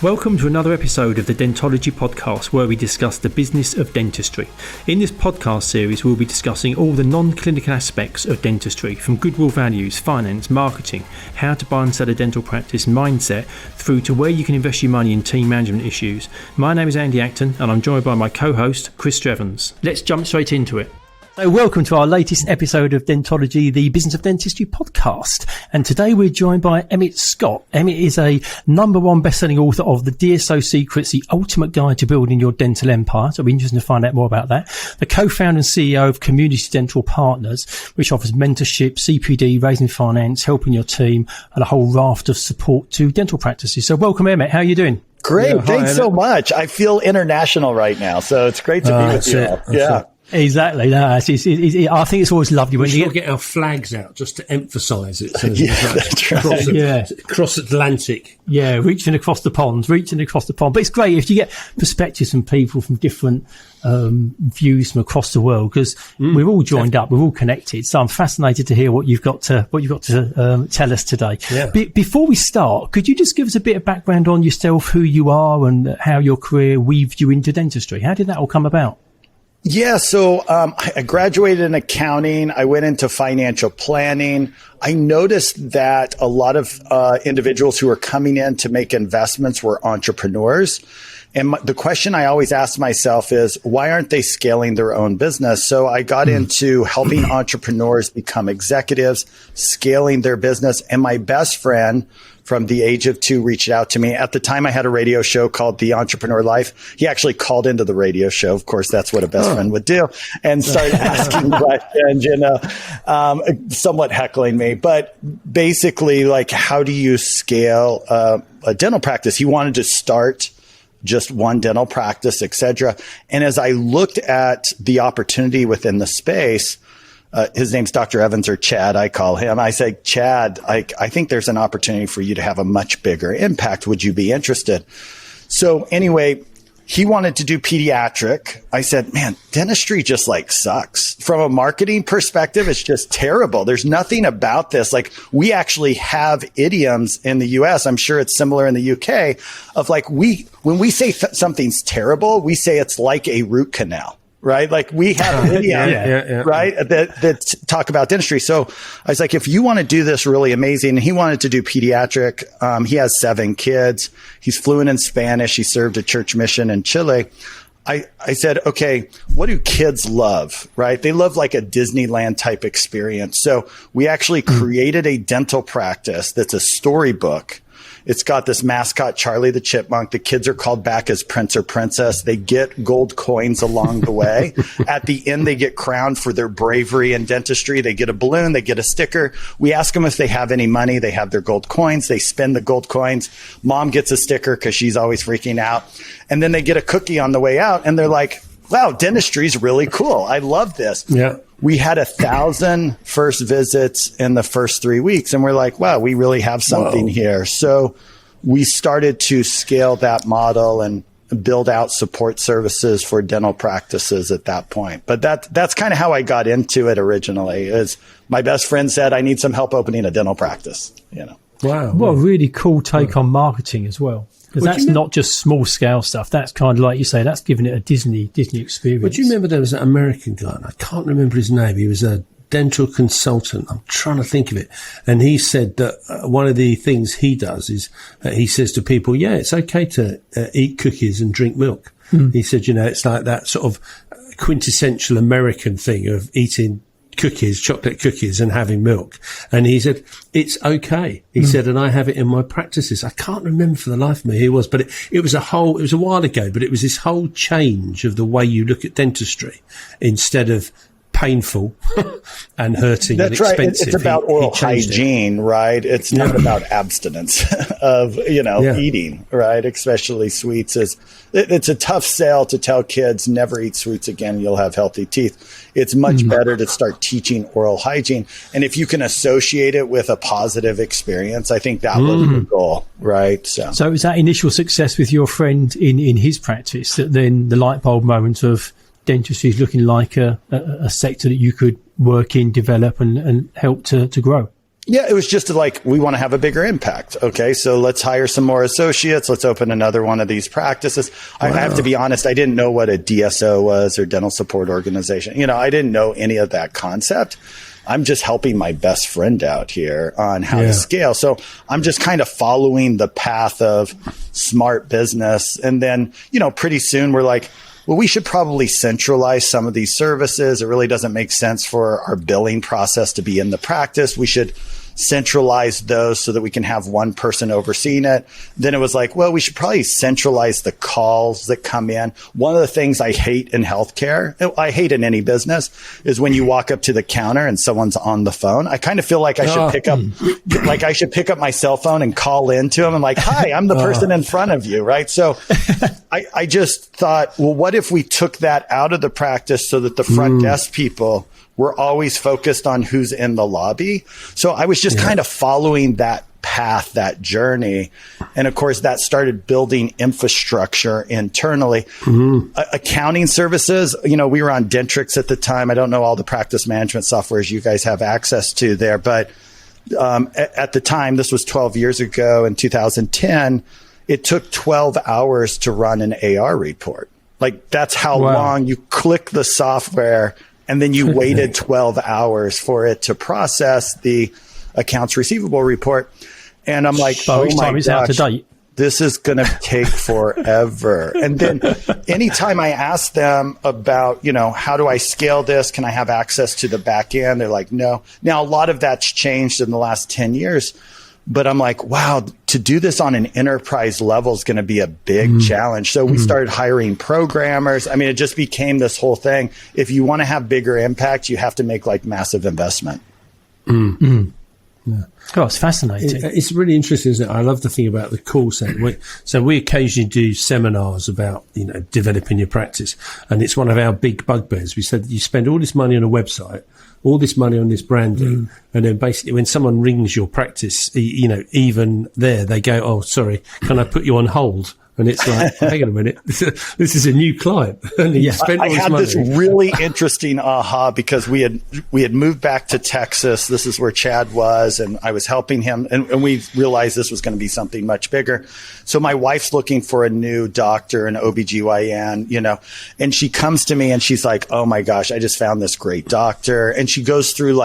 Welcome to another episode of the Dentology podcast, where we discuss the business of dentistry. In this podcast series, we'll be discussing all the non-clinical aspects of dentistry, from goodwill values, finance, marketing, how to buy and sell a dental practice, mindset, through to where you can invest your money in team management issues. My name is Andy Acton, and I'm joined by my co-host, Chris Strevens. Let's jump straight into it. So welcome to our latest episode of Dentology, the Business of Dentistry podcast. And today we're joined by Emmet Scott. Emmet is a #1 best-selling author of the DSO Secrets, the ultimate guide to building your dental empire. So it'll be interesting to find out more about that. The co-founder and CEO of Community Dental Partners, which offers mentorship, CPD, raising finance, helping your team, and a whole raft of support to dental practices. So welcome, Emmet. How are you doing? Great. Yeah, thanks so much. I feel international right now, so it's great to be with you all. Yeah. Exactly. No, I think it's always lovely when you get our flags out just to emphasise it. So that's right. Cross Atlantic. Yeah, reaching across the pond. But it's great if you get perspectives from people from different views from across the world, because we're all joined up, we're all connected. So I'm fascinated to hear what you've got to tell us today. Yeah. Before we start, could you just give us a bit of background on yourself, who you are, and how your career weaved you into dentistry? How did that all come about? Yeah, so I graduated in accounting. I went into financial planning. I noticed that a lot of individuals who were coming in to make investments were entrepreneurs. And the question I always ask myself is, why aren't they scaling their own business? So I got into helping entrepreneurs become executives, scaling their business. And my best friend from the age of 2 reached out to me. At the time, I had a radio show called The Entrepreneur Life. He actually called into the radio show. Of course, that's what a best friend would do, and started asking questions, somewhat heckling me. But basically, like, how do you scale a dental practice? He wanted to start just one dental practice, et cetera. And as I looked at the opportunity within the space, his name's Dr. Evans, or Chad, I call him. I say, Chad, I think there's an opportunity for you to have a much bigger impact. Would you be interested? So anyway, he wanted to do pediatric. I said, man, dentistry just sucks. From a marketing perspective, it's just terrible. There's nothing about this. We actually have idioms in the US. I'm sure it's similar in the UK of when we say something's terrible, we say it's like a root canal. Right? We have idioms, right? That talk about dentistry. So I was like, if you want to do this really amazing, and he wanted to do pediatric. He has 7 kids. He's fluent in Spanish. He served a church mission in Chile. I said, okay, what do kids love, right? They love a Disneyland type experience. So we actually created a dental practice that's a storybook. It's got this mascot, Charlie the Chipmunk. The kids are called back as Prince or Princess. They get gold coins along the way. At the end, they get crowned for their bravery in dentistry. They get a balloon. They get a sticker. We ask them if they have any money. They have their gold coins. They spend the gold coins. Mom gets a sticker because she's always freaking out. And then they get a cookie on the way out. And they're like, wow, dentistry is really cool. I love this. Yeah. We had 1,000 first visits in the first 3 weeks. And we're like, wow, we really have something here. So we started to scale that model and build out support services for dental practices at that point. But that's kind of how I got into it originally. Is my best friend said, I need some help opening a dental practice. Wow. What a really cool take on marketing as well. Because that's not just small scale stuff. That's kind of like you say, that's giving it a Disney experience. But do you remember there was an American guy, and I can't remember his name. He was a dental consultant. I'm trying to think of it. And he said that one of the things he does is he says to people, yeah, it's okay to eat cookies and drink milk. He said, it's like that sort of quintessential American thing of eating cookies, chocolate cookies, and having milk. And he said, it's okay. He said, and I have it in my practices. I can't remember for the life of me who it was, but it was a while ago, but it was this whole change of the way you look at dentistry instead of painful and hurting and expensive. That's right. It's about oral hygiene, right? It's not about abstinence of, eating, right? Especially sweets. It's a tough sell to tell kids never eat sweets again. You'll have healthy teeth. It's much better to start teaching oral hygiene. And if you can associate it with a positive experience, I think that was the goal, right? So was that initial success with your friend in his practice that then the light bulb moment of dentistry is looking like a sector that you could work in, develop and help to grow? Yeah, it was just like, we want to have a bigger impact. Okay, so let's hire some more associates. Let's open another one of these practices. Wow. I have to be honest, I didn't know what a DSO was, or dental support organization. I didn't know any of that concept. I'm just helping my best friend out here on how to scale. So I'm just kind of following the path of smart business. And then, pretty soon we're like, well, we should probably centralize some of these services. It really doesn't make sense for our billing process to be in the practice. We should centralize those so that we can have one person overseeing it. Then it was like, well, we should probably centralize the calls that come in. One of the things I hate in healthcare, I hate in any business, is when you walk up to the counter and someone's on the phone. I kind of feel like I should pick up my cell phone and call into them. I'm like, hi, I'm the person in front of you, right? So I just thought, well, what if we took that out of the practice so that the front desk people were always focused on who's in the lobby? So I was just kind of following that path, that journey. And of course, that started building infrastructure internally. Accounting services, we were on Dentures at the time. I don't know all the practice management softwares you guys have access to there, but at the time, this was 12 years ago in 2010, it took 12 hours to run an AR report. Like, that's how long you click the software, and then you waited 12 hours for it to process the accounts receivable report. And I'm like, oh my gosh, this is going to take forever. And then anytime I ask them about, how do I scale this? Can I have access to the back end? They're like, no. Now, a lot of that's changed in the last 10 years. But I'm like, wow, to do this on an enterprise level is going to be a big challenge. So we started hiring programmers. I mean, it just became this whole thing. If you want to have bigger impact, you have to make massive investment. Yeah. Oh, it's fascinating. It's really interesting, isn't it? I love the thing about the call center. So we occasionally do seminars about, developing your practice. And it's one of our big bugbears. We said you spend all this money on a website, all this money on this branding. And then basically when someone rings your practice, even there, they go, oh, sorry, can I put you on hold? And it's like, hang on a minute, this is a new client. And you spent all this money. This really interesting aha, because we had moved back to Texas. This is where Chad was, and I was helping him. And we realized this was going to be something much bigger. So my wife's looking for a new doctor, an OBGYN, and she comes to me and she's like, oh my gosh, I just found this great doctor. And she goes through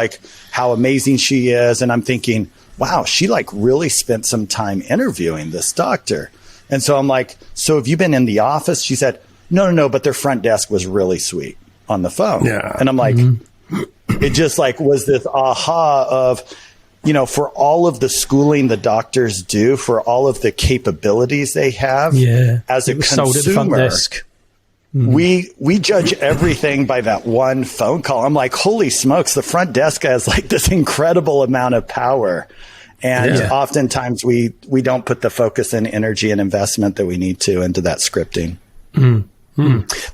how amazing she is. And I'm thinking, wow, she really spent some time interviewing this doctor. And so I'm like, so have you been in the office? She said, no, but their front desk was really sweet on the phone. Yeah. And I'm like, it just was this aha of, for all of the schooling the doctors do, for all of the capabilities they have as a consumer, sold at the front desk. We judge everything by that one phone call. I'm like, holy smokes, the front desk has this incredible amount of power. And oftentimes we don't put the focus and energy and investment that we need to into that scripting.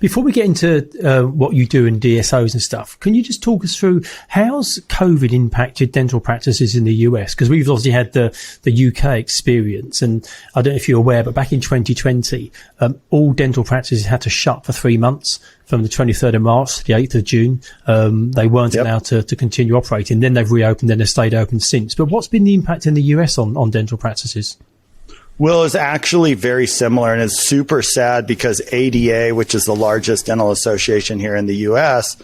Before we get into what you do in DSOs and stuff, can you just talk us through how's COVID impacted dental practices in the US? Because we've obviously had the UK experience, and I don't know if you're aware, but back in 2020, all dental practices had to shut for 3 months from the 23rd of March to the 8th of June. They weren't allowed to continue operating. Then they've reopened, then they've stayed open since. But what's been the impact in the US on dental practices? Well, it's actually very similar, and it's super sad because ADA, which is the largest dental association here in the U.S.,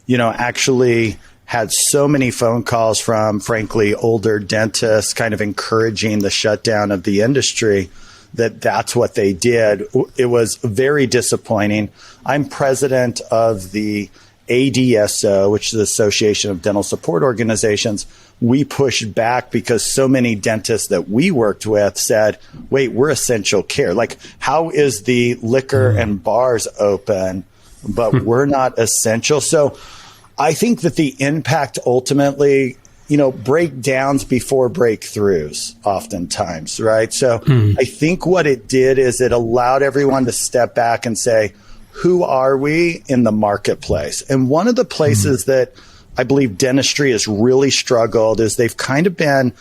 actually had so many phone calls from, frankly, older dentists kind of encouraging the shutdown of the industry, that's what they did. It was very disappointing. I'm president of the ADSO, which is the Association of Dental Support Organizations. We pushed back because so many dentists that we worked with said, wait, we're essential care. How is the liquor and bars open, but we're not essential? So I think that the impact ultimately, breakdowns before breakthroughs oftentimes, right? So I think what it did is it allowed everyone to step back and say, who are we in the marketplace? And one of the places that I believe dentistry has really struggled is they've kind of been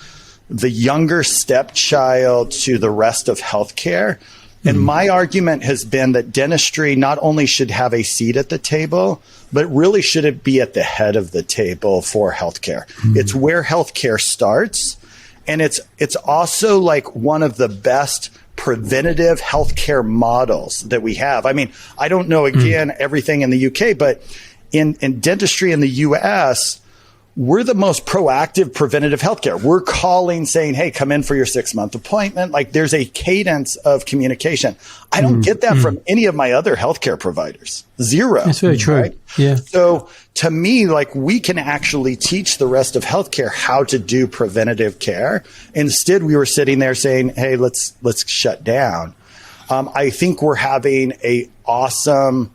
the younger stepchild to the rest of healthcare. And my argument has been that dentistry not only should have a seat at the table, but really should it be at the head of the table for healthcare. It's where healthcare starts. And it's also like one of the best preventative healthcare models that we have. I mean, I don't know, again, everything in the UK, but in dentistry in the US, we're the most proactive preventative healthcare. We're calling saying, hey, come in for your 6-month appointment. Like there's a cadence of communication. I don't get that from any of my other healthcare providers. Zero. That's very true. Right? Yeah. So to me, like we can actually teach the rest of healthcare how to do preventative care. Instead, we were sitting there saying, hey, let's shut down. I think we're having a awesome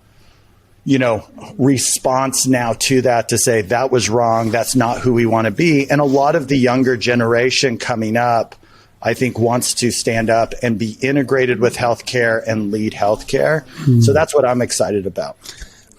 response now to that, to say that was wrong. That's not who we want to be. And a lot of the younger generation coming up, I think, wants to stand up and be integrated with healthcare and lead healthcare. So that's what I'm excited about.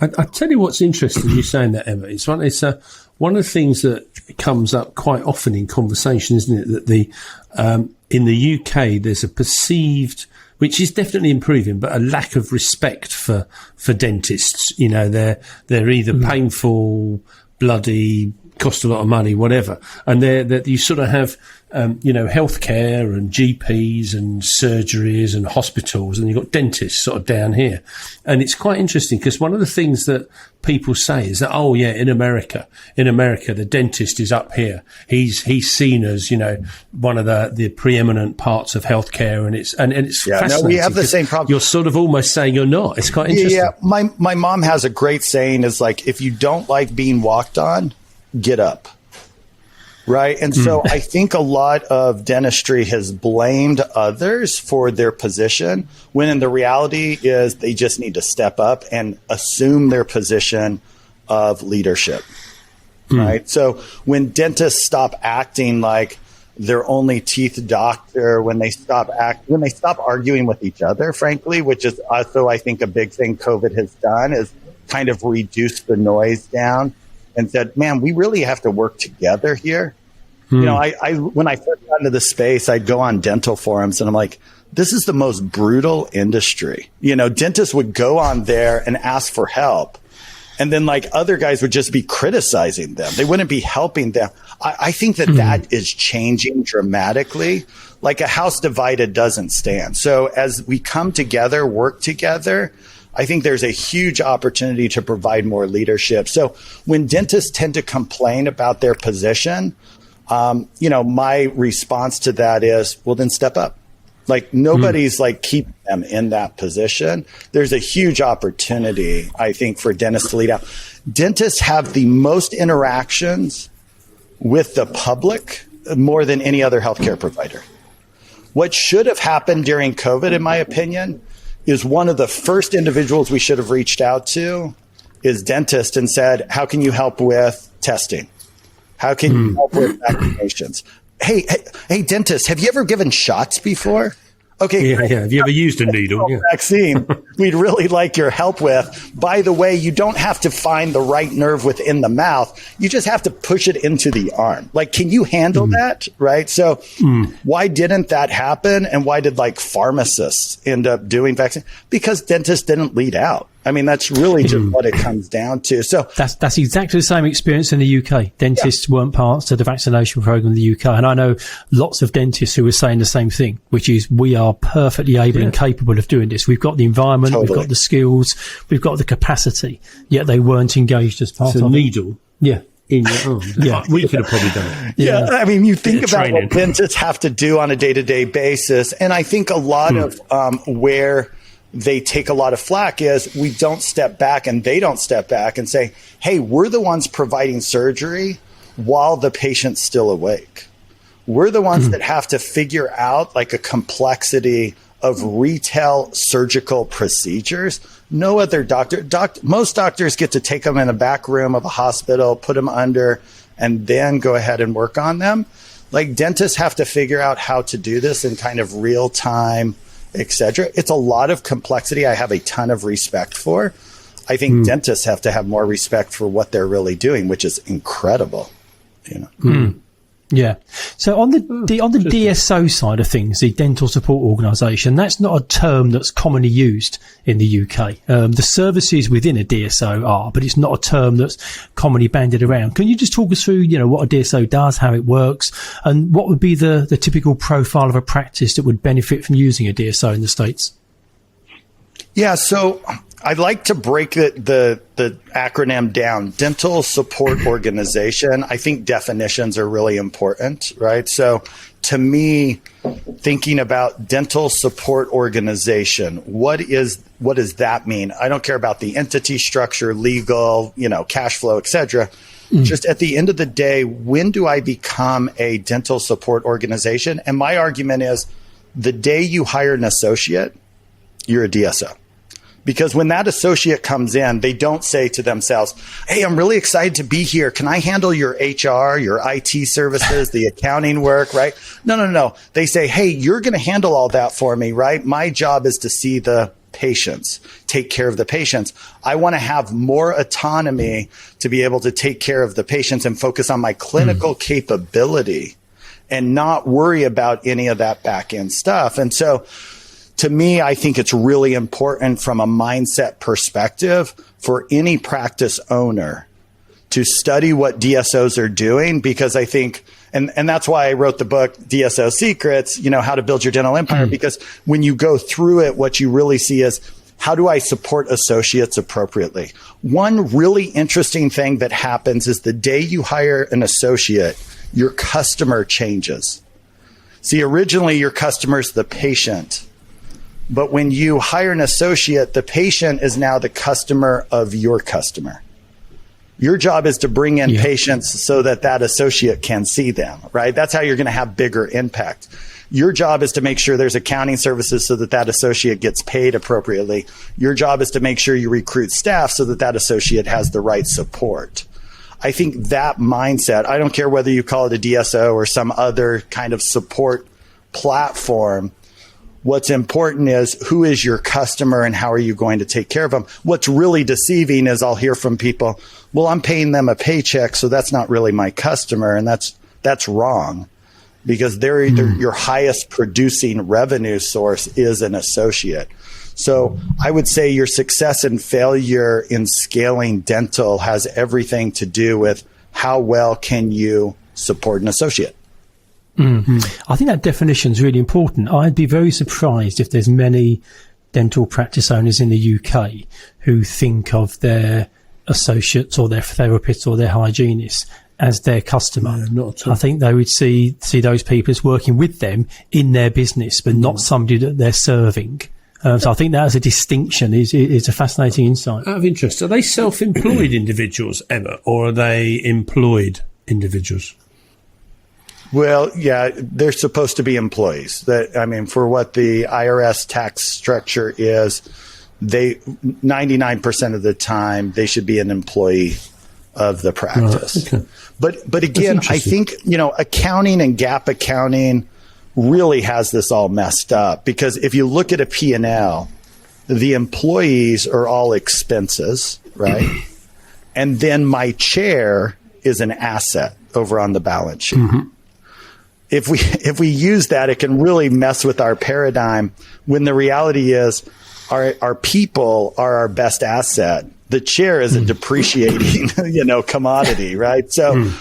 I tell you what's interesting, you saying that, Emmet. It's one of the things that comes up quite often in conversation, isn't it? That in the UK, there's a perceived, which is definitely improving, but a lack of respect for dentists. They're either painful, bloody, cost a lot of money, whatever. And that you sort of have, healthcare and GPs and surgeries and hospitals, and you've got dentists sort of down here. And it's quite interesting because one of the things that people say is that, oh yeah, in America, the dentist is up here. He's seen as, one of the preeminent parts of healthcare, and it's fascinating. No, we have the same problem. You're sort of almost saying you're not. It's quite interesting. Yeah, my mom has a great saying, is like, if you don't like being walked on, get up. Right. And so I think a lot of dentistry has blamed others for their position, when in the reality is they just need to step up and assume their position of leadership. Right. So when dentists stop acting like their only teeth doctor, when they stop arguing with each other, frankly, which is also, I think, a big thing COVID has done, is kind of reduce the noise down and said, man, we really have to work together here. I when I first got into the space, I'd go on dental forums and I'm like, this is the most brutal industry. Dentists would go on there and ask for help. And then like other guys would just be criticizing them. They wouldn't be helping them. I think that is changing dramatically. Like a house divided doesn't stand. So as we come together, work together, I think there's a huge opportunity to provide more leadership. So when dentists tend to complain about their position, my response to that is, well, then step up. Like nobody's like keeping them in that position. There's a huge opportunity, I think, for dentists to lead out. Dentists have the most interactions with the public more than any other healthcare provider. What should have happened during COVID, in my opinion, is one of the first individuals we should have reached out to is dentist and said, how can you help with testing? How can you help with vaccinations? Hey, dentist, have you ever given shots before? Okay. Yeah. Have you ever used a needle? Yeah. Vaccine we'd really like your help with. By the way, you don't have to find the right nerve within the mouth. You just have to push it into the arm. Like, can you handle that? Right. So why didn't that happen? And why did like pharmacists end up doing vaccine? Because dentists didn't lead out. I mean, that's really just what it comes down to. So that's exactly the same experience in the UK. Dentists weren't part of the vaccination program in the UK. And I know lots of dentists who were saying the same thing, which is we are perfectly able and capable of doing this. We've got the environment, we've got the skills, we've got the capacity, yet they weren't engaged as part of it. Needle. Yeah. In your arm. Yeah. We could have probably done it. Yeah. I mean, you think about what dentists have to do on a day-to-day basis. And I think a lot of where they take a lot of flack is we don't step back and they don't step back and say, hey, we're the ones providing surgery while the patient's still awake. We're the ones that have to figure out like a complexity of retail surgical procedures. No other most doctors get to take them in a back room of a hospital, put them under, and then go ahead and work on them. Like dentists have to figure out how to do this in kind of real time, etc. It's a lot of complexity I have a ton of respect for. I think dentists have to have more respect for what they're really doing, which is incredible. Yeah. So on the DSO side of things, the Dental Support Organisation, that's not a term that's commonly used in the UK. The services within a DSO are, but it's not a term that's commonly bandied around. Can you just talk us through, what a DSO does, how it works, and what would be the typical profile of a practice that would benefit from using a DSO in the States? Yeah, so I'd like to break the acronym down. Dental Support Organization. I think definitions are really important, right? So to me, thinking about dental support organization, what does that mean? I don't care about the entity structure, legal, cash flow, et cetera. Just at the end of the day, when do I become a dental support organization? And my argument is the day you hire an associate, you're a DSO. Because when that associate comes in, they don't say to themselves, hey, I'm really excited to be here. Can I handle your HR, your IT services, the accounting work, right? No. They say, hey, you're going to handle all that for me, right? My job is to see the patients, take care of the patients. I want to have more autonomy to be able to take care of the patients and focus on my clinical capability and not worry about any of that back end stuff. And so, to me, I think it's really important from a mindset perspective for any practice owner to study what DSOs are doing, because I think, and that's why I wrote the book, DSO Secrets, how to build your dental empire, because when you go through it, what you really see is, how do I support associates appropriately? One really interesting thing that happens is the day you hire an associate, your customer changes. See, originally your customer's the patient. But when you hire an associate, the patient is now the customer of your customer. Your job is to bring in patients so that associate can see them, right? That's how you're going to have bigger impact. Your job is to make sure there's accounting services so that associate gets paid appropriately. Your job is to make sure you recruit staff so that associate has the right support. I think that mindset, I don't care whether you call it a DSO or some other kind of support platform, what's important is who is your customer and how are you going to take care of them? What's really deceiving is I'll hear from people, well, I'm paying them a paycheck, so that's not really my customer. And that's wrong, because they're either your highest producing revenue source is an associate. So I would say your success and failure in scaling dental has everything to do with how well can you support an associate. I think that definition is really important. I'd be very surprised if there's many dental practice owners in the UK who think of their associates or their therapists or their hygienists as their customer. No, not at all. I think they would see those people as working with them in their business, but not somebody that they're serving. So I think that as a distinction is a fascinating insight. Out of interest, are they self-employed individuals, Emma, or are they employed individuals? Well, yeah, they're supposed to be employees. For what the IRS tax structure is, 99% of the time they should be an employee of the practice. Okay. But again, I think, accounting and GAAP accounting really has this all messed up, because if you look at a P&L, the employees are all expenses, right? And then my chair is an asset over on the balance sheet. Mm-hmm. If we use that, it can really mess with our paradigm, when the reality is our people are our best asset. The chair is a depreciating, commodity, right? So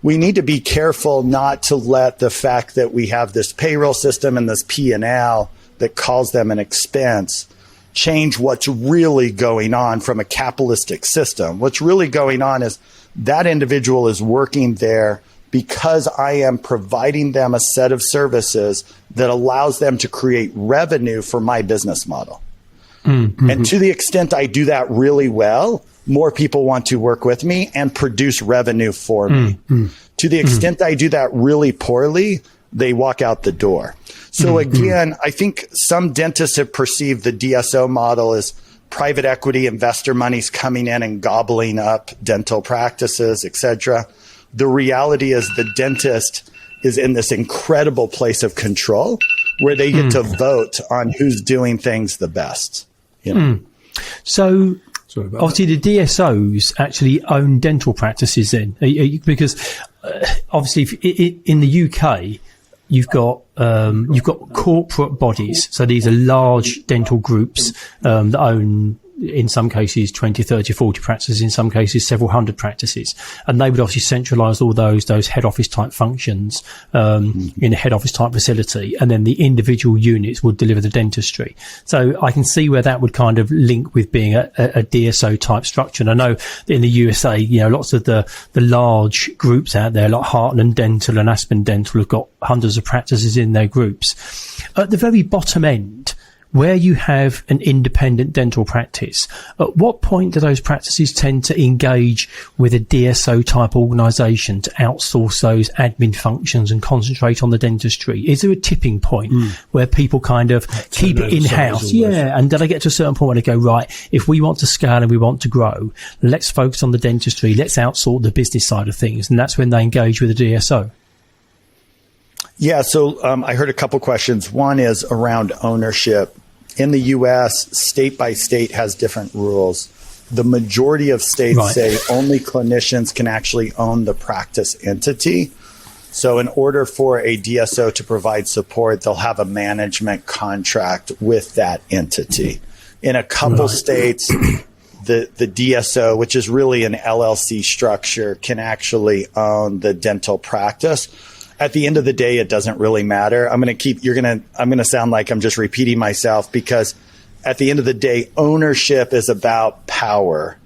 we need to be careful not to let the fact that we have this payroll system and this P&L that calls them an expense change what's really going on from a capitalistic system. What's really going on is that individual is working there because I am providing them a set of services that allows them to create revenue for my business model. Mm-hmm. And to the extent I do that really well, more people want to work with me and produce revenue for me. To the extent I do that really poorly, they walk out the door. So again, I think some dentists have perceived the DSO model as private equity investor money's coming in and gobbling up dental practices, et cetera. The reality is the dentist is in this incredible place of control where they get to vote on who's doing things the best. So obviously the DSOs actually own dental practices then, because obviously in the UK, you've got corporate bodies. So these are large dental groups that own, in some cases, 20, 30, 40 practices, in some cases, several hundred practices. And they would obviously centralise all those head office type functions in a head office type facility. And then the individual units would deliver the dentistry. So I can see where that would kind of link with being a DSO type structure. And I know in the USA, lots of the large groups out there, like Heartland Dental and Aspen Dental, have got hundreds of practices in their groups. At the very bottom end, where you have an independent dental practice, at what point do those practices tend to engage with a DSO type organisation to outsource those admin functions and concentrate on the dentistry? Is there a tipping point where people kind of keep it in-house? Yeah, and do they get to a certain point where they go, right, if we want to scale and we want to grow, let's focus on the dentistry, let's outsource the business side of things, and that's when they engage with the DSO? Yeah, so I heard a couple questions. One is around ownership. In the U.S., state by state has different rules. The majority of states say only clinicians can actually own the practice entity. So in order for a DSO to provide support, they'll have a management contract with that entity. In a couple states, the DSO, which is really an LLC structure, can actually own the dental practice. At the end of the day, it doesn't really matter. I'm going to sound like I'm just repeating myself, because at the end of the day, ownership is about power.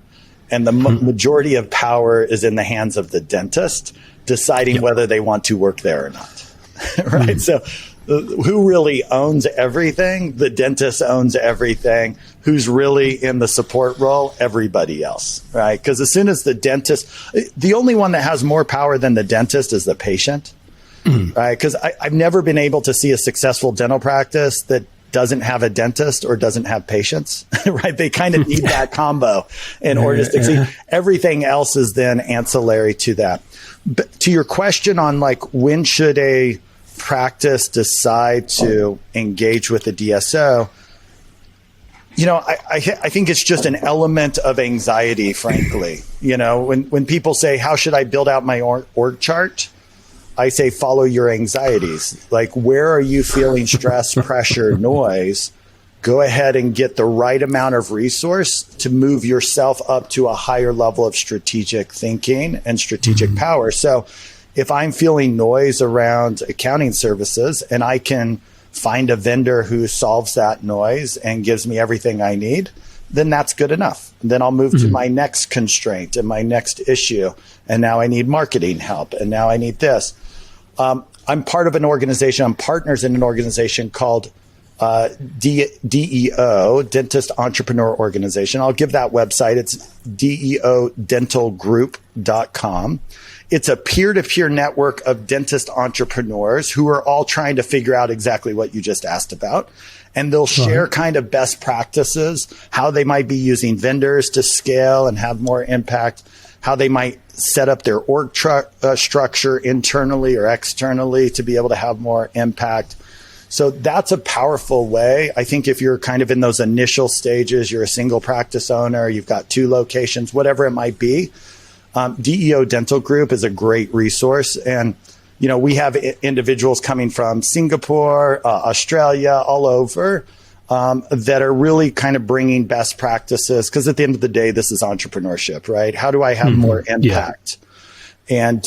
And the majority of power is in the hands of the dentist deciding whether they want to work there or not. Right? So who really owns everything? The dentist owns everything. Who's really in the support role? Everybody else, right? Because as soon as the only one that has more power than the dentist is the patient. Right? Because I've never been able to see a successful dental practice that doesn't have a dentist or doesn't have patients, right? They kind of need that combo in order to succeed. Everything else is then ancillary to that. But to your question on when should a practice decide to engage with the DSO, I think it's just an element of anxiety, frankly. When people say, how should I build out my org chart? I say, follow your anxieties. Where are you feeling stress, pressure, noise? Go ahead and get the right amount of resource to move yourself up to a higher level of strategic thinking and strategic power. So if I'm feeling noise around accounting services and I can find a vendor who solves that noise and gives me everything I need, then that's good enough. Then I'll move to my next constraint and my next issue. And now I need marketing help. And now I need this. I'm part of an organization. I'm partners in an organization called DEO, Dentist Entrepreneur Organization. I'll give that website. It's deodentalgroup.com. It's a peer-to-peer network of dentist entrepreneurs who are all trying to figure out exactly what you just asked about. And they'll share kind of best practices, how they might be using vendors to scale and have more impact, how they might set up their org structure internally or externally to be able to have more impact. So that's a powerful way. I think if you're kind of in those initial stages, you're a single practice owner, you've got 2 locations, whatever it might be, DEO Dental Group is a great resource. And we have individuals coming from Singapore, Australia, all over, that are really kind of bringing best practices. Because at the end of the day, this is entrepreneurship, right? How do I have more impact? Yeah. And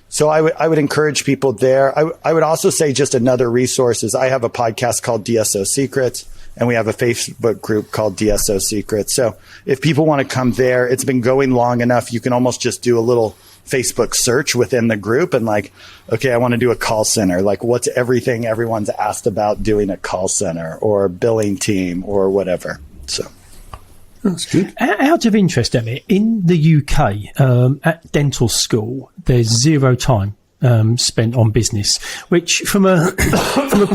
so I would encourage people there. I would also say just another resource is I have a podcast called DSO Secrets, and we have a Facebook group called DSO Secrets. So if people want to come there, it's been going long enough, you can almost just do a little Facebook search within the group and okay, I want to do a call center. What's everything everyone's asked about doing a call center or billing team or whatever. So that's good. Out of interest, Emmett, in the UK, at dental school, there's zero time spent on business, which from a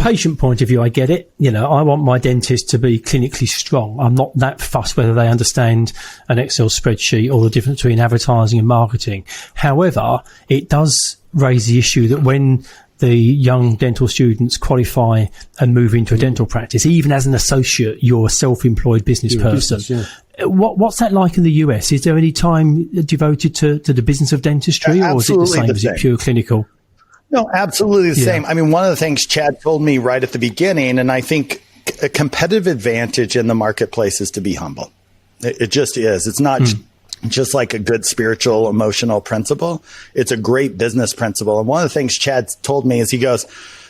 patient point of view, I get it. I want my dentist to be clinically strong. I'm not that fussed whether they understand an Excel spreadsheet or the difference between advertising and marketing. However, it does raise the issue that when the young dental students qualify and move into a dental practice. Even as an associate, you're a self-employed business person. What's that like in the US? Is there any time devoted to the business of dentistry, or is it the same? Is it pure clinical? No, absolutely the same. I mean, one of the things Chad told me right at the beginning, and I think a competitive advantage in the marketplace is to be humble. It just is. It's not just like a good spiritual, emotional principle. It's a great business principle. And one of the things Chad told me is he goes,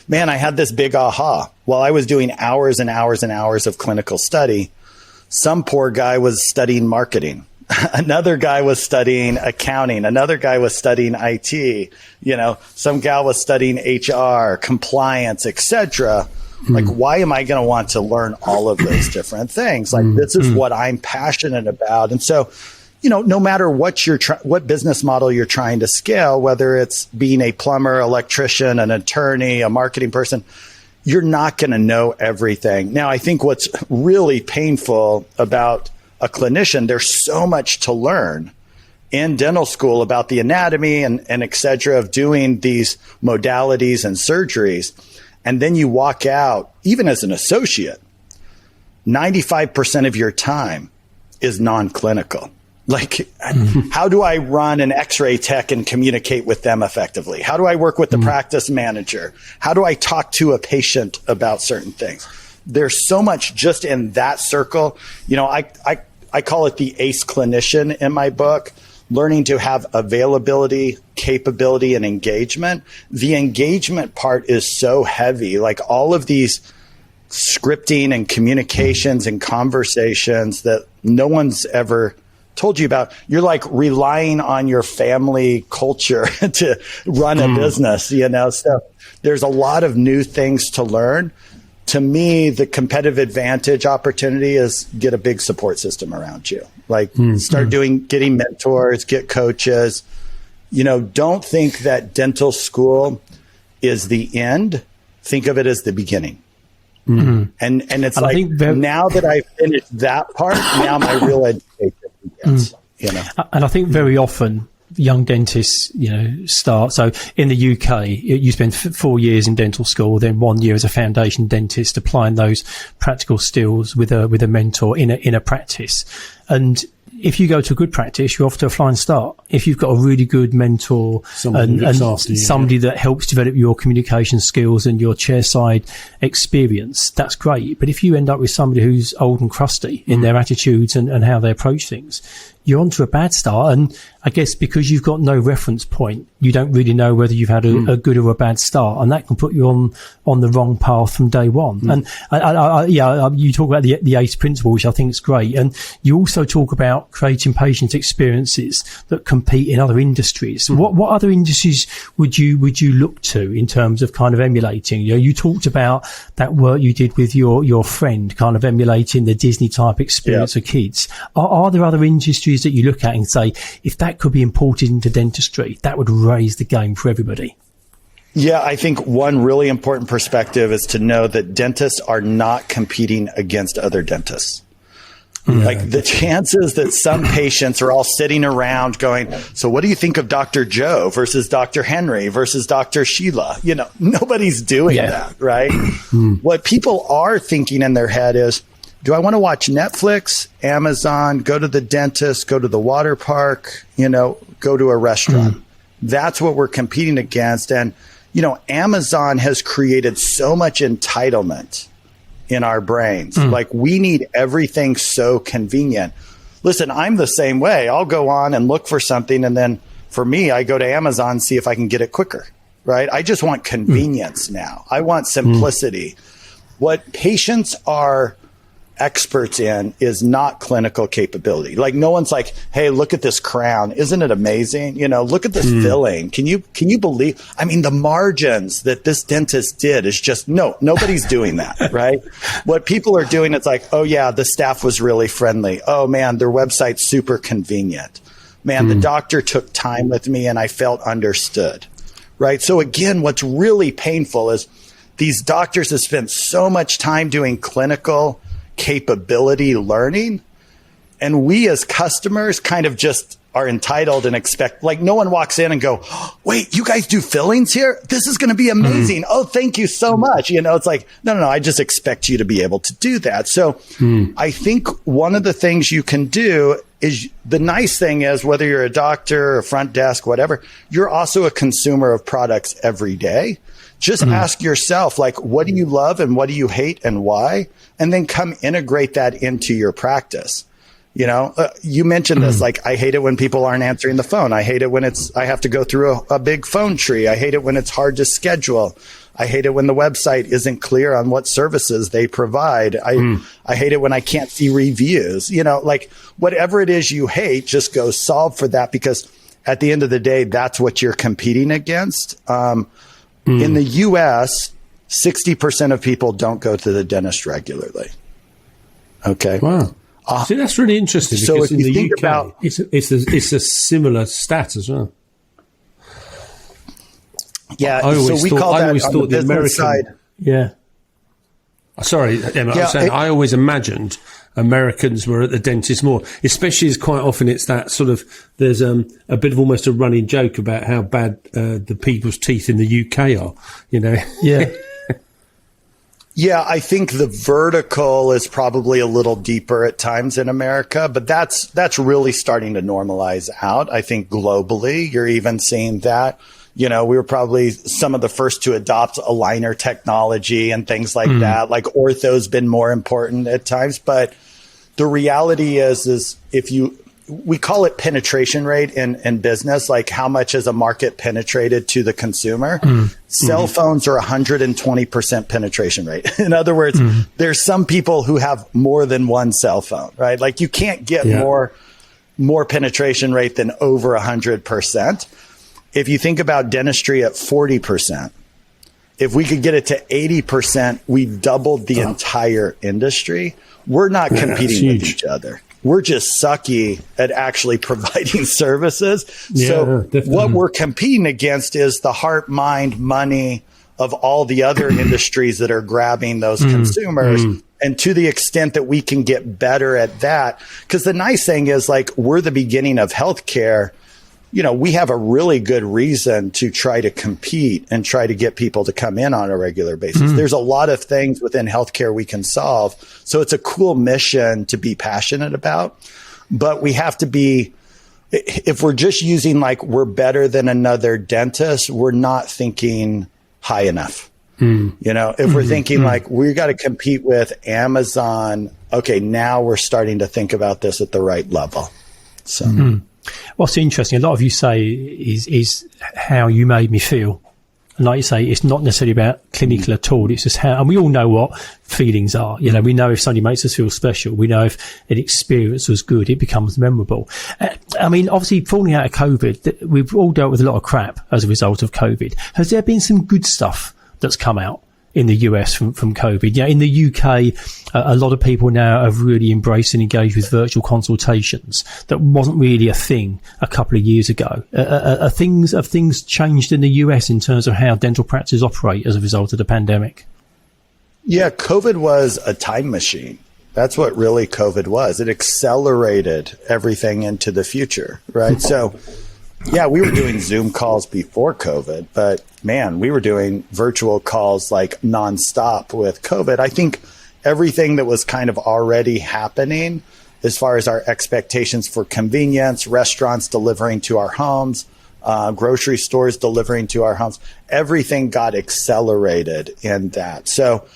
man, I had this big aha. While I was doing hours and hours and hours of clinical study, some poor guy was studying marketing. Another guy was studying accounting. Another guy was studying IT. You know, some gal was studying HR, compliance, etc. Like, why am I going to want to learn all of those different things? Like, this is what I'm passionate about. And so, you know, no matter what what business model you're trying to scale, whether it's being a plumber, electrician, an attorney, a marketing person, you're not going to know everything. Now, I think what's really painful about a clinician, there's so much to learn in dental school about the anatomy and et cetera of doing these modalities and surgeries. And then you walk out, even as an associate, 95% of your time is non-clinical. Like, how do I run an x-ray tech and communicate with them effectively? How do I work with the practice manager? How do I talk to a patient about certain things? There's so much just in that circle. You know, I call it the ACE clinician in my book, learning to have availability, capability, and engagement. The engagement part is so heavy. Like, all of these scripting and communications and conversations that no one's ever told you about. You're like relying on your family culture to run a business, you know? So there's a lot of new things to learn. To me, the competitive advantage opportunity is get a big support system around you. Like, start getting mentors, get coaches. You know, don't think that dental school is the end. Think of it as the beginning. And it's and like, now that I've finished that part, now my real education begins, you know. And I think very often young dentists, you know, start. So in the UK, you spend 4 years in dental school, then 1 year as a foundation dentist, applying those practical skills with a mentor in a practice. And if you go to a good practice, you're off to a flying start. If you've got a really good mentor and somebody that helps develop your communication skills and your chairside experience, that's great. But if you end up with somebody who's old and crusty in their attitudes and how they approach things, you're onto a bad start. And I guess because you've got no reference point, you don't really know whether you've had a good or a bad start, and that can put you on the wrong path from day one. And you talk about the ACE principle, which I think is great, and you also talk about creating patient experiences that compete in other industries. What other industries would you look to in terms of kind of emulating? You know, you talked about that work you did with your friend, kind of emulating the Disney type experience for kids. Are there other industries that you look at and say, if that could be imported into dentistry, that would raise the game for everybody? Yeah, I think one really important perspective is to know that dentists are not competing against other dentists. Like, the chances that some patients are all sitting around going, so what do you think of Dr. Joe versus Dr. Henry versus Dr. Sheila? You know, nobody's doing that, right? What people are thinking in their head is, do I want to watch Netflix, Amazon, go to the dentist, go to the water park, you know, go to a restaurant? That's what we're competing against. And, you know, Amazon has created so much entitlement in our brains. Like, we need everything so convenient. Listen, I'm the same way. I'll go on and look for something, and then for me, I go to Amazon and see if I can get it quicker, right? I just want convenience now. I want simplicity. What patients are experts in is not clinical capability. Like, no one's like, hey, look at this crown. Isn't it amazing? You know, look at this filling. Can you believe? I mean, the margins that this dentist did is just, nobody's doing that, right? What people are doing, it's like, oh yeah, the staff was really friendly. Oh man, their website's super convenient. Man, the doctor took time with me and I felt understood, right? So again, what's really painful is these doctors have spent so much time doing clinical capability learning, And we as customers kind of just are entitled and expect, like, no one walks in and go, oh, wait, you guys do fillings here? This is going to be amazing. Oh, thank you so much. It's like, no, I just expect you to be able to do that. So I think one of the things you can do is, the nice thing is, whether you're a doctor or front desk, whatever, you're also a consumer of products every day. Just ask yourself, like, what do you love and what do you hate and why? And then come integrate that into your practice. You mentioned this, like, I hate it when people aren't answering the phone. I hate it when I have to go through a big phone tree. I hate it when it's hard to schedule. I hate it when the website isn't clear on what services they provide. I hate it when I can't see reviews. Like, whatever it is you hate, just go solve for that, because at the end of the day, that's what you're competing against. In the US, 60% of people don't go to the dentist regularly. Okay. Wow. See, that's really interesting, so because if in you the think UK, about, it's a similar stat as well. Yeah, so we call that on the business side. Yeah. Sorry, Emma, I was saying, I always imagined Americans were at the dentist more, especially as quite often it's that sort of, there's a bit of almost a running joke about how bad the people's teeth in the UK are, Yeah. Yeah, I think the vertical is probably a little deeper at times in America, but that's really starting to normalize out. I think globally, you're even seeing that. We were probably some of the first to adopt aligner technology and things like that. Like, ortho's been more important at times, but the reality is we call it penetration rate in business, like how much is a market penetrated to the consumer. Cell phones are 120% penetration rate. In other words, there's some people who have more than one cell phone, right? Like, you can't get more penetration rate than over 100%. If you think about dentistry at 40%, if we could get it to 80%, we've doubled the entire industry. We're not competing with each other. We're just sucky at actually providing services. So what we're competing against is the heart, mind, money of all the other industries that are grabbing those consumers. And to the extent that we can get better at that, because the nice thing is, like, we're the beginning of healthcare. We have a really good reason to try to compete and try to get people to come in on a regular basis. There's a lot of things within healthcare we can solve. So it's a cool mission to be passionate about, but we have to be, if we're just using, like, we're better than another dentist, we're not thinking high enough. If we're thinking like, we got to compete with Amazon, okay, now we're starting to think about this at the right level. So. What's interesting, a lot of you say is how you made me feel. And like you say, it's not necessarily about clinical at all. It's just how, and we all know what feelings are. We know if somebody makes us feel special. We know if an experience was good, it becomes memorable. Obviously, falling out of COVID, we've all dealt with a lot of crap as a result of COVID. Has there been some good stuff that's come out in the US from COVID? In the UK, a lot of people now have really embraced and engaged with virtual consultations. That wasn't really a thing a couple of years ago. Have things changed in the US in terms of how dental practices operate as a result of the pandemic? Yeah, COVID was a time machine. That's what really COVID was. It accelerated everything into the future, right? So, yeah, we were doing Zoom calls before COVID, but man, we were doing virtual calls like nonstop with COVID. I think everything that was kind of already happening as far as our expectations for convenience, restaurants delivering to our homes, grocery stores delivering to our homes, everything got accelerated in that. So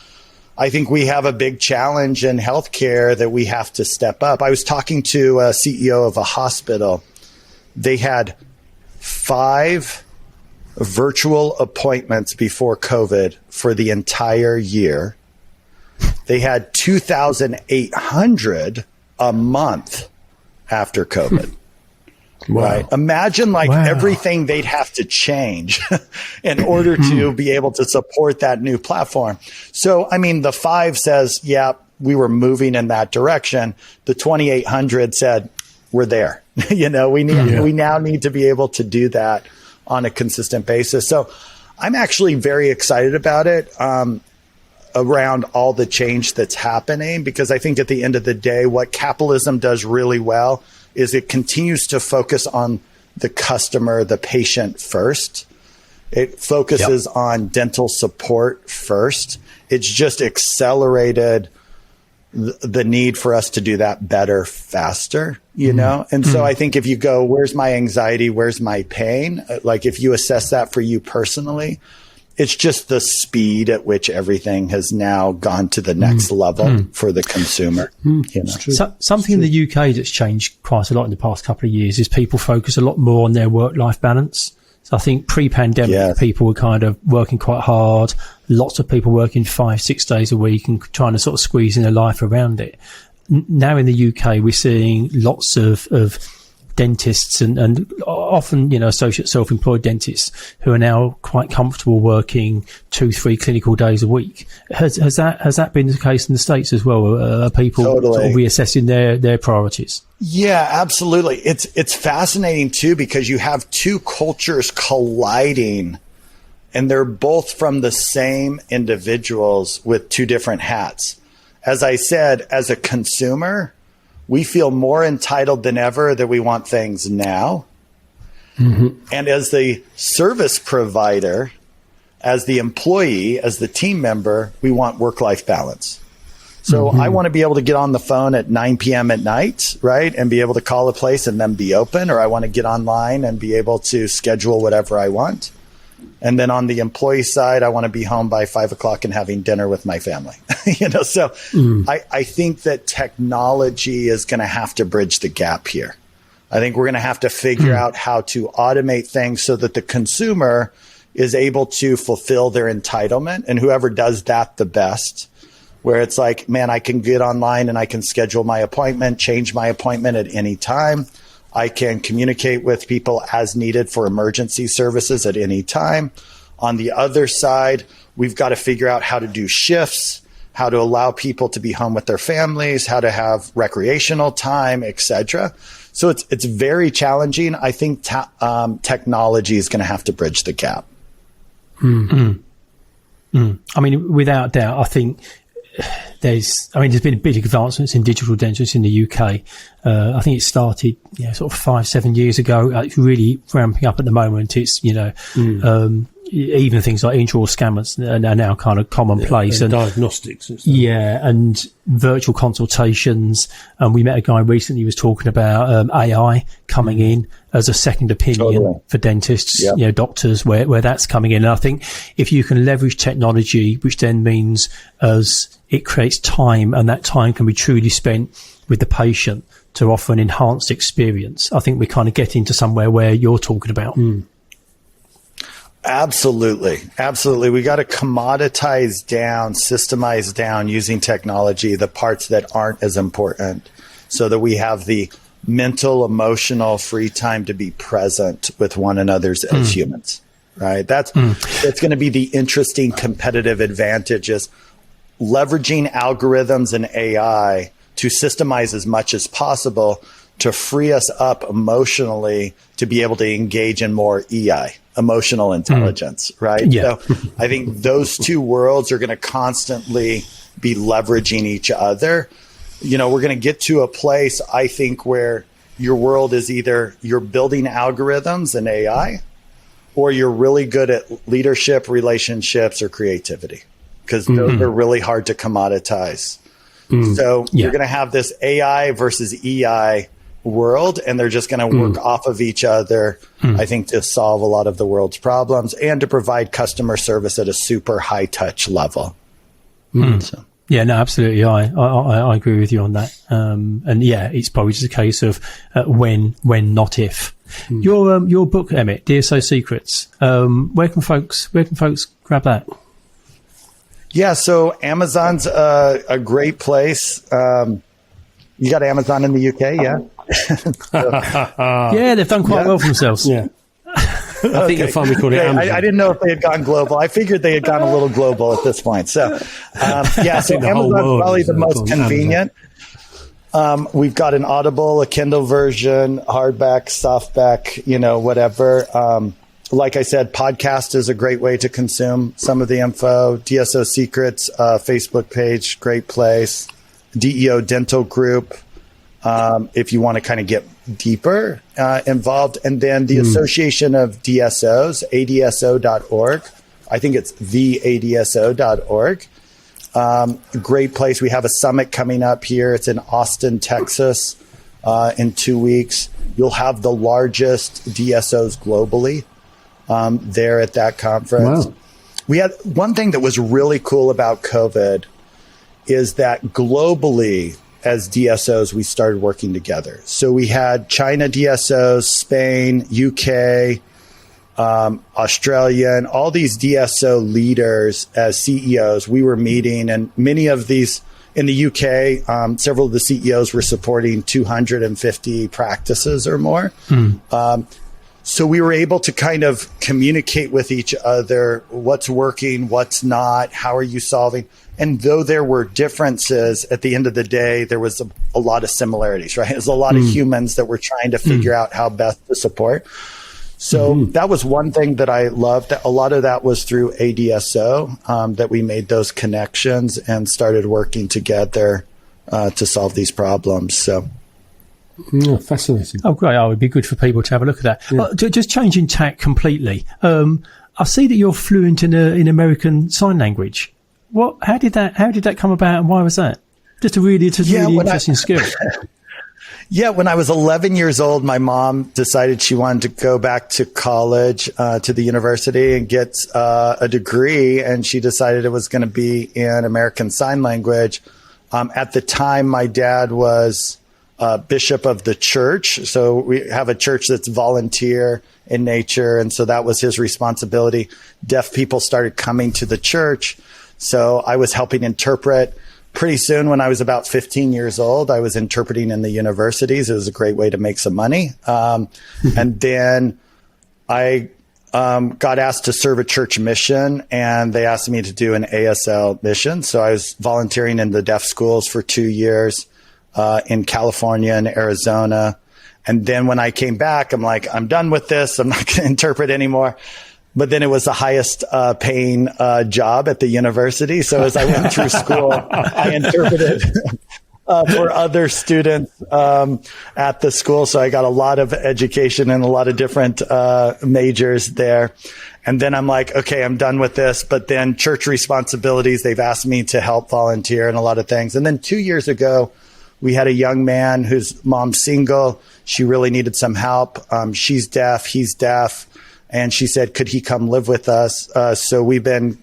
I think we have a big challenge in healthcare that we have to step up. I was talking to a CEO of a hospital. They had 5 virtual appointments before COVID for the entire year. They had 2,800 a month after COVID. Wow. Right? Imagine everything they'd have to change in order to be able to support that new platform. So, the 5 says, yeah, we were moving in that direction. The 2,800 said, we're there. We now need to be able to do that on a consistent basis. So I'm actually very excited about it. around all the change that's happening, because I think at the end of the day, what capitalism does really well is it continues to focus on the customer, the patient first. It focuses on dental support first. It's just accelerated the need for us to do that better, faster, you know? And so I think if you go, where's my anxiety? Where's my pain? Like if you assess that for you personally, it's just the speed at which everything has now gone to the next level for the consumer. You know? Something in the UK that's changed quite a lot in the past couple of years is people focus a lot more on their work-life balance. So I think pre-pandemic, people were kind of working quite hard. Lots of people working 5-6 days a week and trying to sort of squeeze in their life around it. Now in the UK, we're seeing lots of dentists and often, you know, associate self-employed dentists who are now quite comfortable working 2-3 clinical days a week. Has that been the case in the States as well? Are people sort of reassessing their priorities? Yeah, absolutely. It's fascinating too, because you have two cultures colliding, and they're both from the same individuals with two different hats. As I said, as a consumer, we feel more entitled than ever that we want things now. And as the service provider, as the employee, as the team member, we want work-life balance. So I want to be able to get on the phone at 9 p.m. at night, right? And be able to call a place and then be open, or I want to get online and be able to schedule whatever I want. And then on the employee side, I want to be home by 5 o'clock and having dinner with my family. You know, so I think that technology is going to have to bridge the gap here. I think we're going to have to figure out how to automate things so that the consumer is able to fulfill their entitlement, and whoever does that the best, where it's like, man, I can get online and I can schedule my appointment, change my appointment at any time. I can communicate with people as needed for emergency services at any time. On the other side, we've got to figure out how to do shifts, how to allow people to be home with their families, how to have recreational time, etc. So it's very challenging. I think technology is going to have to bridge the gap. I mean, without doubt, I think there's been big advancements in digital dentistry in the UK. I think it started, sort of 5-7 years ago. It's really ramping up at the moment. It's, even things like intraoral scanners are now kind of commonplace. And diagnostics. And stuff. And virtual consultations. And we met a guy recently who was talking about AI coming in as a second opinion for dentists, doctors, where that's coming in. And I think if you can leverage technology, which then means as it creates time, and that time can be truly spent with the patient to offer an enhanced experience, I think we kind of get into somewhere where you're talking about. Absolutely. We got to commoditize down, systemize down using technology the parts that aren't as important, so that we have the mental, emotional free time to be present with one another as humans, right? That's going to be the interesting competitive advantage, is leveraging algorithms and AI to systemize as much as possible to free us up emotionally to be able to engage in more EI, emotional intelligence, right? Yeah. So I think those two worlds are going to constantly be leveraging each other. We're going to get to a place, I think, where your world is either you're building algorithms and AI, or you're really good at leadership, relationships, or creativity, because those are really hard to commoditize. So you're going to have this AI versus EI world, and they're just going to work off of each other, I think, to solve a lot of the world's problems and to provide customer service at a super high touch level. So. Yeah, no, absolutely. I agree with you on that. It's probably just a case of when, not if. Your book, Emmet, DSO Secrets. Where can folks grab that? Yeah, so Amazon's a great place. You got Amazon in the UK, yeah? Yeah, they've done quite well for themselves. Yeah. I think you'll find we called it Amazon. I didn't know if they had gone global. I figured they had gone a little global at this point. So, so Amazon's probably the most convenient. We've got an Audible, a Kindle version, hardback, softback, whatever. Like I said, podcast is a great way to consume some of the info. DSO Secrets, Facebook page, great place. DEO Dental Group, if you want to kind of get deeper involved. And then the Association of DSOs, adso.org. I think it's theadso.org. Great place. We have a summit coming up here. It's in Austin, Texas, in 2 weeks. You'll have the largest DSOs globally there at that conference. Wow. We had one thing that was really cool about COVID is that globally, as DSOs, we started working together. So we had China DSOs, Spain, UK, Australia, and all these DSO leaders as CEOs. We were meeting, and many of these in the UK, several of the CEOs were supporting 250 practices or more. So we were able to kind of communicate with each other, what's working, what's not, how are you solving? And though there were differences, at the end of the day, there was a lot of similarities, right? There's a lot of humans that were trying to figure out how best to support. So that was one thing that I loved. A lot of that was through ADSO, that we made those connections and started working together to solve these problems. So. Yeah, fascinating. Oh, great. Oh, it'd be good for people to have a look at that. Yeah. Just changing tack completely. I see that you're fluent in American Sign Language. How did that come about, and why was that? Just a really interesting skill. Yeah, when I was 11 years old, my mom decided she wanted to go back to college, to the university and get a degree. And she decided it was going to be in American Sign Language. At the time, my dad was bishop of the church. So we have a church that's volunteer in nature. And so that was his responsibility. Deaf people started coming to the church. So I was helping interpret. Pretty soon, when I was about 15 years old, I was interpreting in the universities. It was a great way to make some money. And then I got asked to serve a church mission, and they asked me to do an ASL mission. So I was volunteering in the deaf schools for 2 years in California and Arizona. And then when I came back, I'm like, I'm done with this. I'm not going to interpret anymore. But then it was the highest paying job at the university. So as I went through school, I interpreted for other students at the school. So I got a lot of education and a lot of different majors there. And then I'm like, okay, I'm done with this. But then church responsibilities, they've asked me to help volunteer and a lot of things. And then 2 years ago, we had a young man whose mom's single. She really needed some help. She's deaf. He's deaf. And she said, could he come live with us? So we've been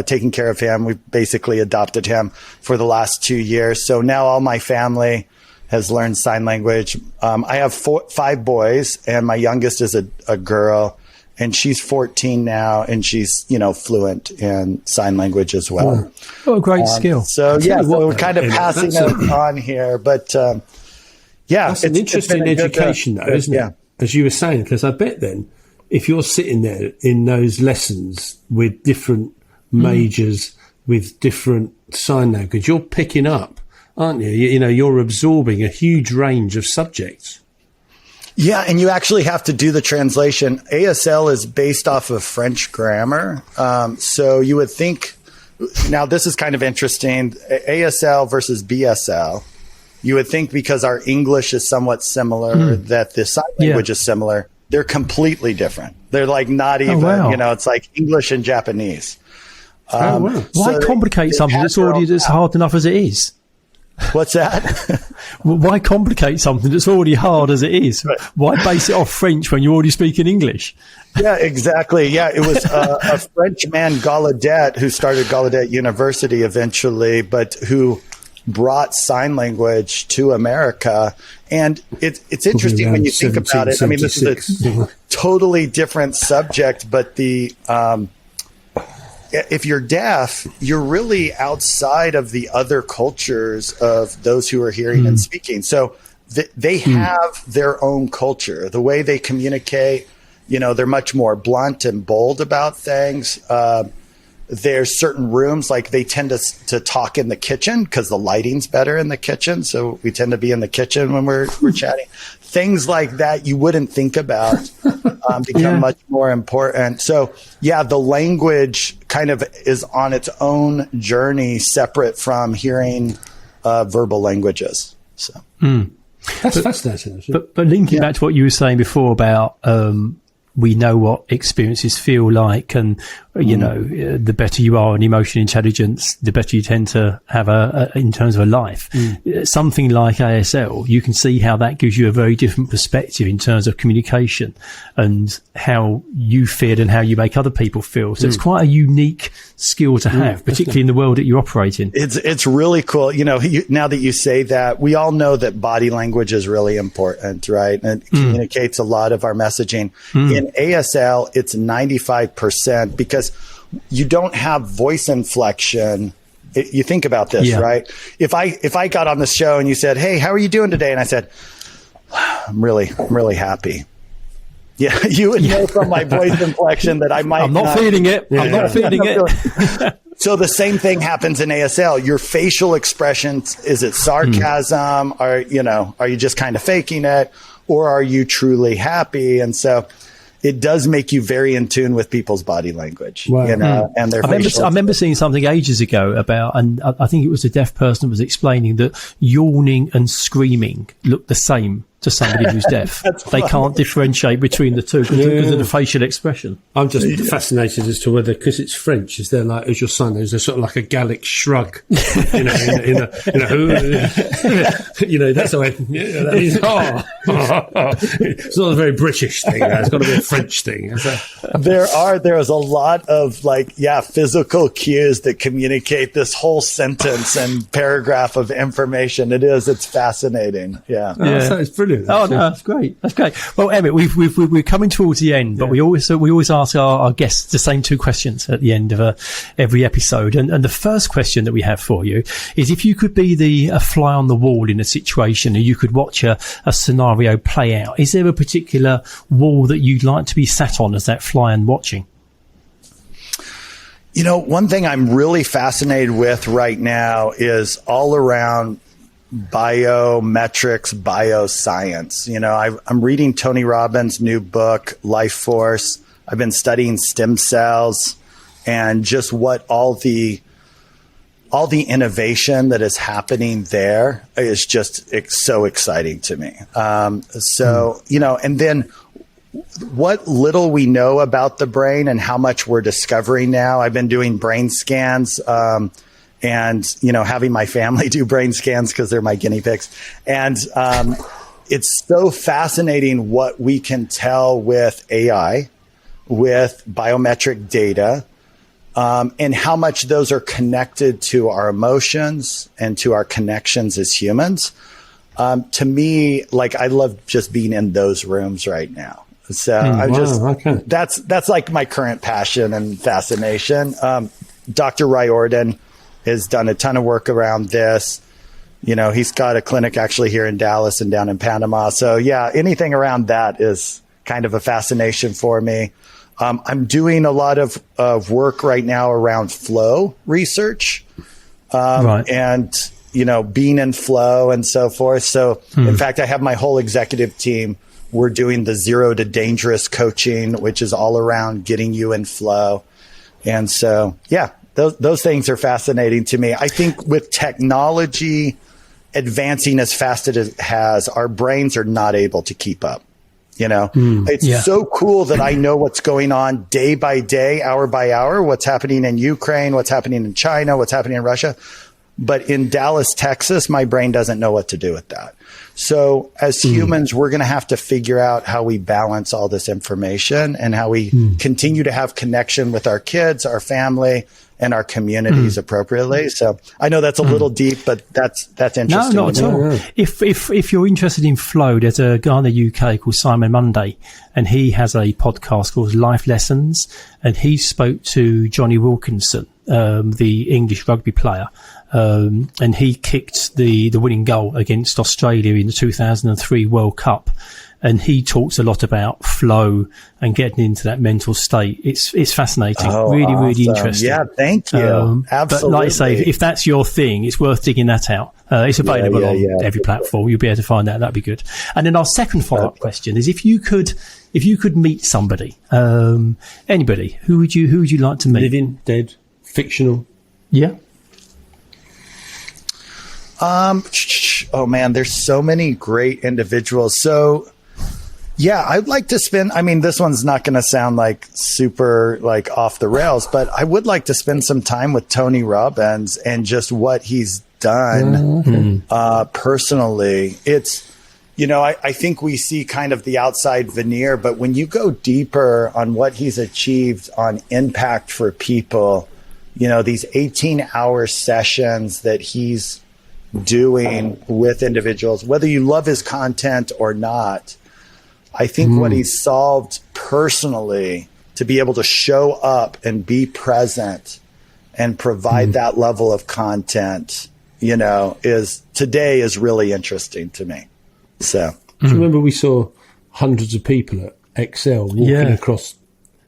taking care of him. We've basically adopted him for the last 2 years. So now all my family has learned sign language. I have 5 boys, and my youngest is a girl, and she's 14 now, and she's, fluent in sign language as well. What a great skill. So we're kind of passing it on here, but that's an interesting education, though, isn't it? As you were saying, because I bet then, if you're sitting there in those lessons with different majors, with different sign language, you're picking up, aren't you? You're absorbing a huge range of subjects. Yeah, and you actually have to do the translation. ASL is based off of French grammar. So you would think, now this is kind of interesting, ASL versus BSL. You would think because our English is somewhat similar that the sign language is similar. They're completely different. They're like not even, it's like English and Japanese. Why complicate something that's already as hard enough as it is? What's that? Why complicate something that's already hard as it is? Right. Why base it off French when you're already speaking English? Yeah, exactly. Yeah, it was a French man, Gallaudet, who started Gallaudet University eventually, but who brought sign language to America. And it's interesting when you think about it. I mean, this is a totally different subject, but if you're deaf, you're really outside of the other cultures of those who are hearing and speaking. So they have their own culture. The way they communicate, they're much more blunt and bold about things. there's certain rooms, like they tend to talk in the kitchen because the lighting's better in the kitchen. So we tend to be in the kitchen when we're chatting. Things like that you wouldn't think about become much more important. So the language kind of is on its own journey, separate from hearing verbal languages. So that's fascinating. But linking back to what you were saying before about we know what experiences feel like, and you know, the better you are in emotional intelligence, the better you tend to have in terms of a life. Something like ASL, you can see how that gives you a very different perspective in terms of communication and how you feel and how you make other people feel. So it's quite a unique skill to have, particularly in the world that you operate in. It's really cool. You know, now that you say that, we all know that body language is really important, right? And it communicates a lot of our messaging. In ASL, it's 95% because you don't have voice inflection. You think about this, right? If I got on the show and you said, "Hey, how are you doing today?" and I said, I'm really happy. Yeah, you would know from my voice inflection that I might. I'm not feeling it. I'm not feeling it. So the same thing happens in ASL. Your facial expressions, is it sarcasm? Are you just kind of faking it, or are you truly happy? And so it does make you very in tune with people's body language, and their facial. I remember seeing something ages ago about, and I think it was a deaf person was explaining that yawning and screaming look the same to somebody who's deaf. They can't differentiate between the two because of the facial expression. I'm just fascinated as to whether, because it's French, is there like, as your son, there's a sort of like a Gallic shrug, you know, that's the way, that is, it's not a very British thing. It's got to be a French thing. There's a lot of physical cues that communicate this whole sentence and paragraph of information. It's fascinating. Yeah. So it's brilliant. Oh no, that's great. That's great. Well, Emmett, we're coming towards the end, but we always ask our guests the same two questions at the end of every episode. And the first question that we have for you is, if you could be a fly on the wall in a situation and you could watch a scenario play out, is there a particular wall that you'd like to be sat on as that fly and watching? You know, one thing I'm really fascinated with right now is all around biometrics, bioscience. You know, I'm reading Tony Robbins' new book, Life Force. I've been studying stem cells and just what all the innovation that is happening there is just so exciting to me. You know, and then what little we know about the brain and how much we're discovering now. I've been doing brain scans, and, you know, having my family do brain scans because they're my guinea pigs. And it's so fascinating what we can tell with AI, with biometric data, and how much those are connected to our emotions and to our connections as humans. To me, like, I love just being in those rooms right now. So that's like my current passion and fascination. Dr. Riordan has done a ton of work around this. You know, he's got a clinic actually here in Dallas and down in Panama. So anything around that is kind of a fascination for me. I'm doing a lot of work right now around flow research, and, you know, being in flow and so forth. So in fact, I have my whole executive team. We're doing the 0 to Dangerous coaching, which is all around getting you in flow. And so, those things are fascinating to me. I think with technology advancing as fast as it has, our brains are not able to keep up. You know, it's so cool that I know what's going on day by day, hour by hour, what's happening in Ukraine, what's happening in China, what's happening in Russia. But in Dallas, Texas, my brain doesn't know what to do with that. So as humans, we're going to have to figure out how we balance all this information and how we continue to have connection with our kids, our family, and our communities appropriately. So I know that's a little deep, but that's interesting. No, not at all. If you're interested in flow, there's a guy in the UK called Simon Munday, and he has a podcast called Life Lessons, and he spoke to Johnny Wilkinson, the English rugby player, and he kicked the winning goal against Australia in the 2003 World Cup. And he talks a lot about flow and getting into that mental state. It's fascinating, really interesting. Yeah, thank you. Absolutely. But like I say, if that's your thing, it's worth digging that out. It's available on every platform. You'll be able to find that. That'd be good. And then our second follow-up question is: if you could meet somebody, anybody, who would you like to meet? Living, dead, fictional? Yeah. Oh man, there's so many great individuals. So. Yeah, I'd like to spend, this one's not going to sound like super like off the rails, but I would like to spend some time with Tony Robbins and just what he's done personally. It's, I think we see kind of the outside veneer, but when you go deeper on what he's achieved on impact for people, these 18-hour sessions that he's doing with individuals, whether you love his content or not, I think what he's solved personally to be able to show up and be present and provide that level of content, is really interesting to me. So, do you remember we saw hundreds of people at Excel walking across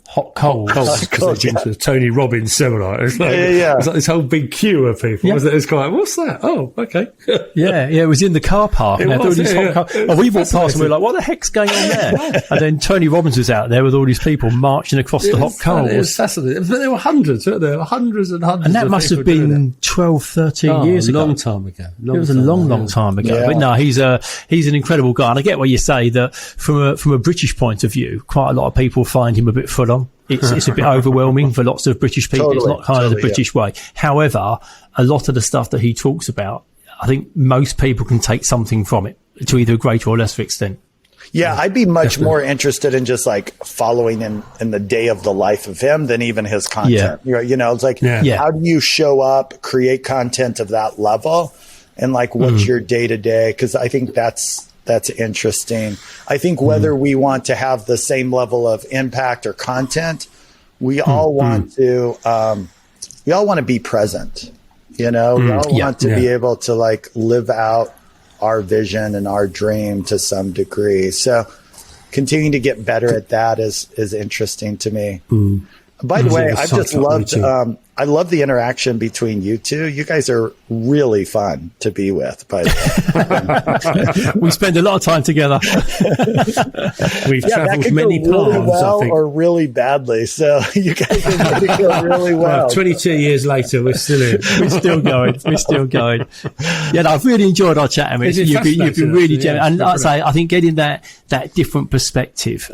hot coals because they'd been to the Tony Robbins seminar? It's like, it's like this whole big queue of people. Wasn't it? It's kind of like, what's that? Oh, okay. It was in the car park. We walked past and we were like, what the heck's going on there? And then Tony Robbins was out there with all these people marching across the hot coals. It was fascinating. But there were hundreds, weren't there? Hundreds and hundreds. And that must have been 12, 13 years ago. A long time ago. It was a long time ago. Yeah. But no, he's an incredible guy. And I get what you say that from a British point of view, quite a lot of people find him a bit full on. It's a bit overwhelming for lots of British people. It's not kind of the British way. However, a lot of the stuff that he talks about, I think most people can take something from it to either a greater or lesser extent. Yeah, I'd be much more interested in just like following in the day of the life of him than even his content. It's like, how do you show up, create content of that level, and like what's your day to day? Because I think that's interesting. I think whether we want to have the same level of impact or content, we all want to be present. We all want to be able to like live out our vision and our dream to some degree. So continuing to get better at that is interesting to me. By the way, I've just loved, I love the interaction between you two. You guys are really fun to be with, by the way. We spend a lot of time together. We've traveled many really paths, well I think. or really badly. So you guys are going to go really well. 22 years later, we're still here. We're still going. Yeah, no, I've really enjoyed our chat, Emmett. You've been really generous. And like I say, I think getting that different perspective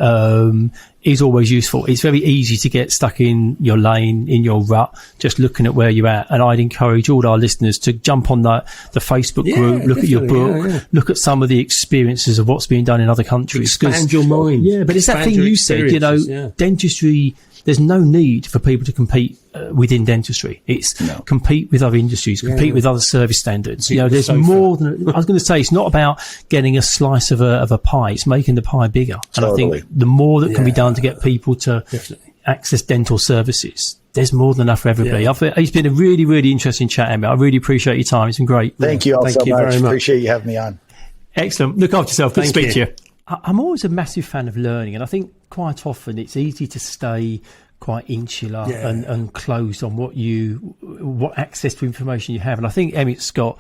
is always useful. It's very easy to get stuck in your lane, in your rut, just looking at where you're at. And I'd encourage all our listeners to jump on the Facebook group, look at your book, look at some of the experiences of what's being done in other countries. Expand your mind. Yeah, but it's that thing you said, dentistry, there's no need for people to compete within dentistry. It's compete with other industries, compete with other service standards. There's more than, I was going to say, it's not about getting a slice of a pie. It's making the pie bigger. And I think the more that can be done to get people to access dental services, there's more than enough for everybody. It's been a really, really interesting chat, Emmet. I really appreciate your time. It's been great. Thank you all so much. Appreciate you having me on. Excellent. Look after yourself. Good to speak to you. I'm always a massive fan of learning, and I think quite often it's easy to stay quite insular and closed on what access to information you have. And I think Emmet Scott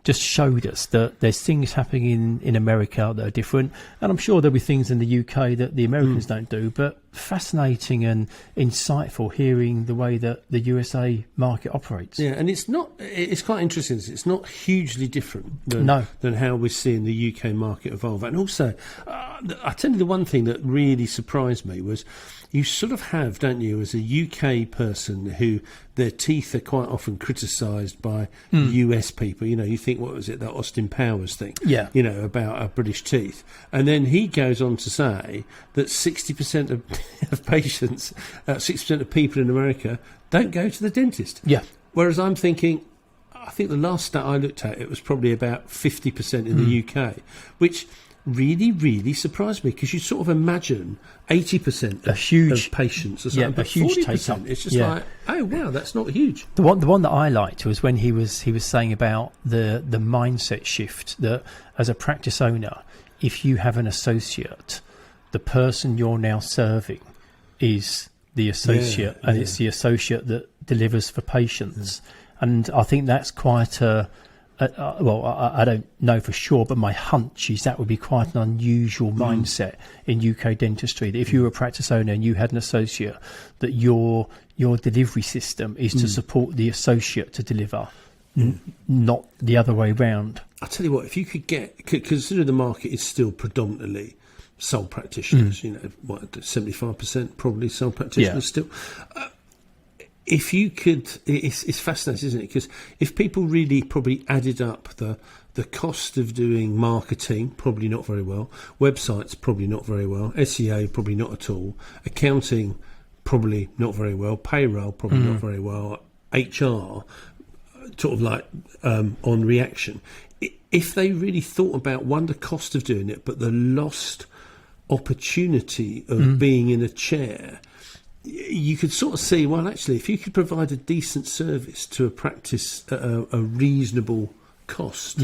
just showed us that there's things happening in America that are different, and I'm sure there'll be things in the UK that the Americans don't do, but fascinating and insightful hearing the way that the USA market operates. Yeah, and it's quite interesting. It's not hugely different than how we're seeing the UK market evolve. And also, I tell you the one thing that really surprised me was you sort of have, don't you, as a UK person who their teeth are quite often criticised by US people. You think, what was it, that Austin Powers thing? Yeah. About our British teeth. And then he goes on to say that 60% of patients, 60% of people in America don't go to the dentist. Yeah. Whereas I'm thinking, I think the last stat I looked at, it was probably about 50% in the UK, which really, really surprised me, because you sort of imagine 80% of patients or something, but 40%, it's just like, oh wow, that's not huge. The one that I liked was when he was saying about the mindset shift, that as a practice owner, if you have an associate, the person you're now serving is the associate, and it's the associate that delivers for patients. And I think that's quite I don't know for sure, but my hunch is that would be quite an unusual mindset in UK dentistry. That if you were a practice owner and you had an associate, that your delivery system is to support the associate to deliver, not the other way round. I'll tell you what, if you could consider the market is still predominantly sole practitioners, 75% probably sole practitioners still. If you could, it's fascinating, isn't it? Because if people really probably added up the cost of doing marketing, probably not very well, websites probably not very well, SEO probably not at all, accounting probably not very well, payroll probably not very well, HR sort of like on reaction. If they really thought about, one, the cost of doing it, but the lost opportunity of being in a chair, you could sort of see, well, actually, if you could provide a decent service to a practice at a reasonable cost,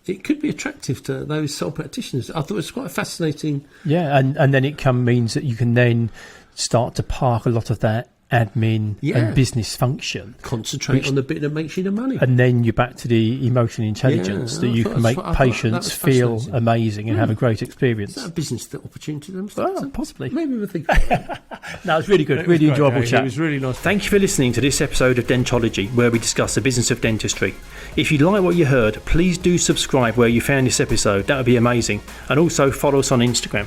it could be attractive to those sole practitioners. I thought it was quite a fascinating. Yeah, and then it means that you can then start to park a lot of that admin and business function. Concentrate on the bit that makes you the money. And then you're back to the emotional intelligence that you can make patients feel amazing and have a great experience. Is that a business opportunity then? Well, possibly. Maybe we'll think about that. No, it's really good. Really enjoyable chat. It was really nice. Thank you for listening to this episode of Dentology, where we discuss the business of dentistry. If you like what you heard, please do subscribe where you found this episode. That would be amazing. And also follow us on Instagram.